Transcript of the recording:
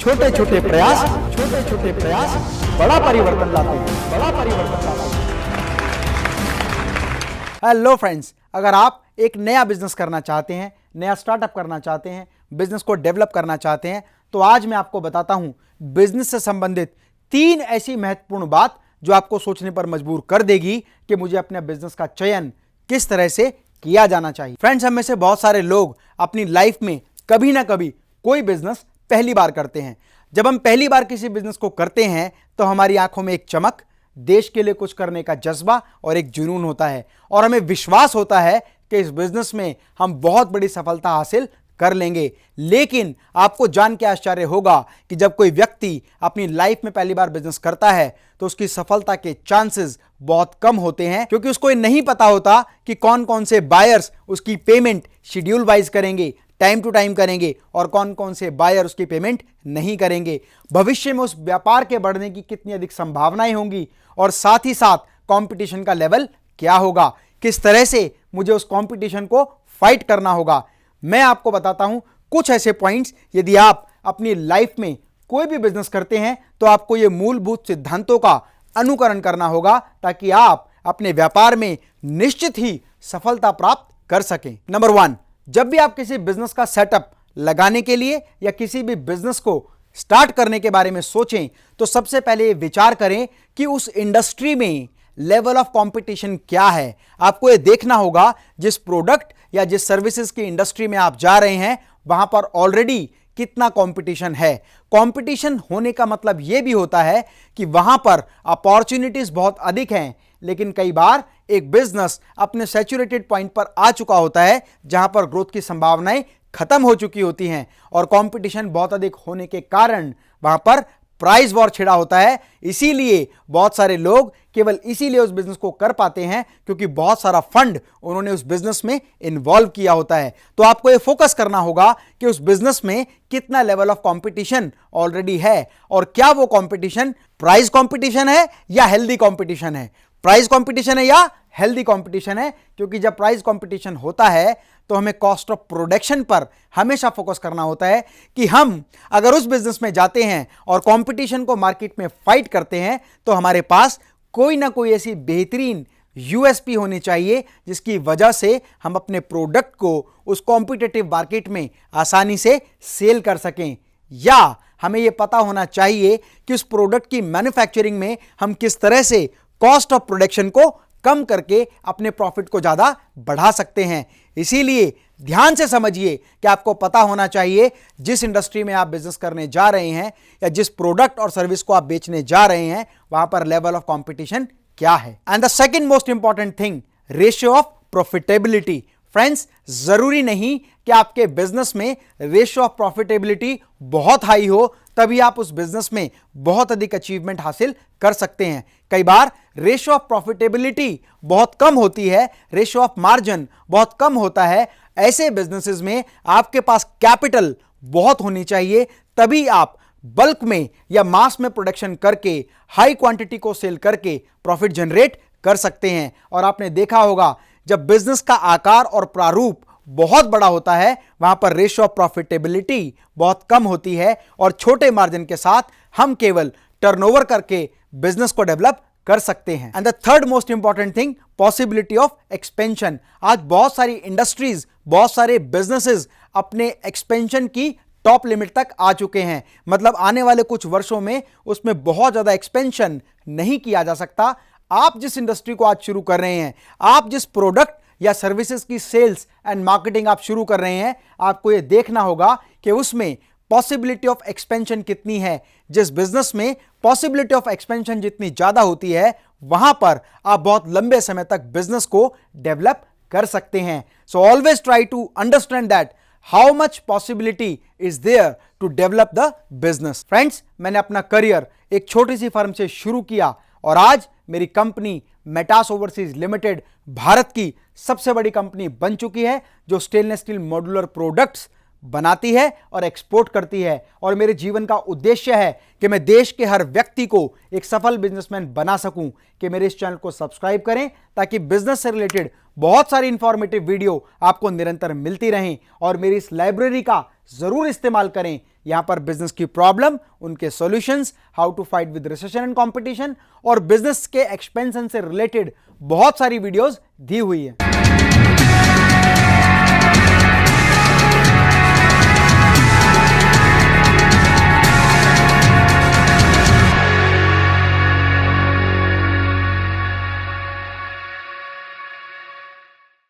छोटे छोटे प्रयास बड़ा परिवर्तन लाते हैं। हेलो फ्रेंड्स, अगर आप एक नया बिजनेस करना चाहते हैं, नया स्टार्टअप करना चाहते हैं, बिजनेस को डेवलप करना चाहते हैं, तो आज मैं आपको बताता हूं बिजनेस से संबंधित 3 ऐसी महत्वपूर्ण बात जो आपको सोचने पर मजबूर कर देगी कि मुझे अपने बिजनेस का चयन किस तरह से किया जाना चाहिए। फ्रेंड्स, हम में से बहुत सारे लोग अपनी लाइफ में कभी ना कभी कोई बिजनेस पहली बार करते हैं। जब हम पहली बार किसी बिजनेस को करते हैं तो हमारी आंखों में एक चमक, देश के लिए कुछ करने का जज्बा और एक जुनून होता है और हमें विश्वास होता है कि इस बिजनेस में हम बहुत बड़ी सफलता हासिल कर लेंगे। लेकिन आपको जान के आश्चर्य होगा कि जब कोई व्यक्ति अपनी लाइफ में पहली बार बिजनेस करता है तो उसकी सफलता के चांसेस बहुत कम होते हैं, क्योंकि उसको ये नहीं पता होता कि कौन कौन से बायर्स उसकी पेमेंट शेड्यूल वाइज करेंगे, टाइम टू टाइम करेंगे और कौन कौन से बायर उसकी पेमेंट नहीं करेंगे। भविष्य में उस व्यापार के बढ़ने की कितनी अधिक संभावनाएं होंगी और साथ ही साथ कंपटीशन का लेवल क्या होगा, किस तरह से मुझे उस कंपटीशन को फाइट करना होगा। मैं आपको बताता हूं कुछ ऐसे पॉइंट्स। यदि आप अपनी लाइफ में कोई भी बिजनेस करते हैं तो आपको ये मूलभूत सिद्धांतों का अनुकरण करना होगा ताकि आप अपने व्यापार में निश्चित ही सफलता प्राप्त कर सकें। नंबर 1, जब भी आप किसी बिजनेस का सेटअप लगाने के लिए या किसी भी बिजनेस को स्टार्ट करने के बारे में सोचें तो सबसे पहले विचार करें कि उस इंडस्ट्री में लेवल ऑफ कंपटीशन क्या है। आपको यह देखना होगा जिस प्रोडक्ट या जिस सर्विसेज की इंडस्ट्री में आप जा रहे हैं वहां पर ऑलरेडी कितना कंपटीशन है। कंपटीशन होने का मतलब यह भी होता है कि वहां पर अपॉर्चुनिटीज बहुत अधिक हैं, लेकिन कई बार एक बिजनेस अपने सैचुरेटेड पॉइंट पर आ चुका होता है जहां पर ग्रोथ की संभावनाएं खत्म हो चुकी होती हैं और कंपटीशन बहुत अधिक होने के कारण वहां पर प्राइस वॉर छिड़ा होता है। इसीलिए बहुत सारे लोग केवल इसीलिए उस बिजनेस को कर पाते हैं क्योंकि बहुत सारा फंड उन्होंने उस बिजनेस में इन्वॉल्व किया होता है। तो आपको ये फोकस करना होगा कि उस बिजनेस में कितना लेवल ऑफ कंपटीशन ऑलरेडी है और क्या वो कंपटीशन प्राइस कंपटीशन है या हेल्दी कंपटीशन है। प्राइस कंपटीशन है या हेल्दी कंपटीशन है, क्योंकि जब प्राइस कंपटीशन होता है तो हमें कॉस्ट ऑफ प्रोडक्शन पर हमेशा फोकस करना होता है कि हम अगर उस बिजनेस में जाते हैं और कंपटीशन को मार्केट में फाइट करते हैं तो हमारे पास कोई ना कोई ऐसी बेहतरीन यूएसपी होनी चाहिए जिसकी वजह से हम अपने प्रोडक्ट को उस कॉम्पिटिटिव मार्केट में आसानी से सेल कर सकें, या हमें यह पता होना चाहिए कि उस प्रोडक्ट की मैन्युफैक्चरिंग में हम किस तरह से कॉस्ट ऑफ प्रोडक्शन को कम करके अपने प्रॉफिट को ज्यादा बढ़ा सकते हैं। इसीलिए ध्यान से समझिए कि आपको पता होना चाहिए जिस इंडस्ट्री में आप बिजनेस करने जा रहे हैं या जिस प्रोडक्ट और सर्विस को आप बेचने जा रहे हैं वहां पर लेवल ऑफ कंपटीशन क्या है। And the second most important thing, ratio of profitability. Friends, जरूरी नहीं कि आपके बिजनेस में रेशियो ऑफ प्रॉफिटेबिलिटी बहुत हाई हो तभी आप उस बिजनेस में बहुत अधिक अचीवमेंट हासिल कर सकते हैं। कई बार रेशियो ऑफ प्रॉफिटेबिलिटी बहुत कम होती है, रेशियो ऑफ मार्जिन बहुत कम होता है। ऐसे बिजनेसेस में आपके पास कैपिटल बहुत होनी चाहिए, तभी आप बल्क में या मास में प्रोडक्शन करके हाई क्वांटिटी को सेल करके प्रॉफिट जनरेट कर सकते हैं। और आपने देखा होगा जब बिजनेस का आकार और प्रारूप बहुत बड़ा होता है वहां पर रेशियो ऑफ प्रॉफिटेबिलिटी बहुत कम होती है और छोटे मार्जिन के साथ हम केवल टर्नओवर करके बिजनेस को डेवलप कर सकते हैं। And the third most important thing, possibility of expansion. आज बहुत सारी इंडस्ट्रीज, बहुत सारे बिजनेसेस अपने एक्सपेंशन की टॉप लिमिट तक आ चुके हैं। मतलब आने वाले कुछ वर्षों में उसमें बहुत ज्यादा एक्सपेंशन नहीं किया जा सकता। आप जिस इंडस्ट्री को आज शुरू कर रहे हैं, आप जिस प्रोडक्ट या सर्विसेज की सेल्स एंड मार्केटिंग आप शुरू कर रहे हैं, आपको यह देखना होगा कि उसमें पॉसिबिलिटी ऑफ एक्सपेंशन कितनी है। जिस बिजनेस में पॉसिबिलिटी ऑफ एक्सपेंशन जितनी ज्यादा होती है वहां पर आप बहुत लंबे समय तक बिजनेस को डेवलप कर सकते हैं। So always try to understand that how much possibility is there to develop the business. Friends, मैंने अपना करियर एक छोटी सी फर्म से शुरू किया और आज मेरी company Metas overseas limited Bharat की सबसे बड़ी कंपनी बन चुकी है जो स्टेनलेस स्टील मॉड्यूलर प्रोडक्ट्स बनाती है और एक्सपोर्ट करती है। और मेरे जीवन का उद्देश्य है कि मैं देश के हर व्यक्ति को एक सफल बिजनेसमैन बना सकूं। कि मेरे इस चैनल को सब्सक्राइब करें ताकि बिजनेस से रिलेटेड बहुत सारी इंफॉर्मेटिव वीडियो आपको निरंतर मिलती रहें। और मेरी इस लाइब्रेरी का जरूर इस्तेमाल करें। यहां पर बिजनेस की प्रॉब्लम, उनके solutions, how to fight with recession and competition और बिजनेस के एक्सपेंशन से रिलेटेड बहुत सारी वीडियोस दी हुई है।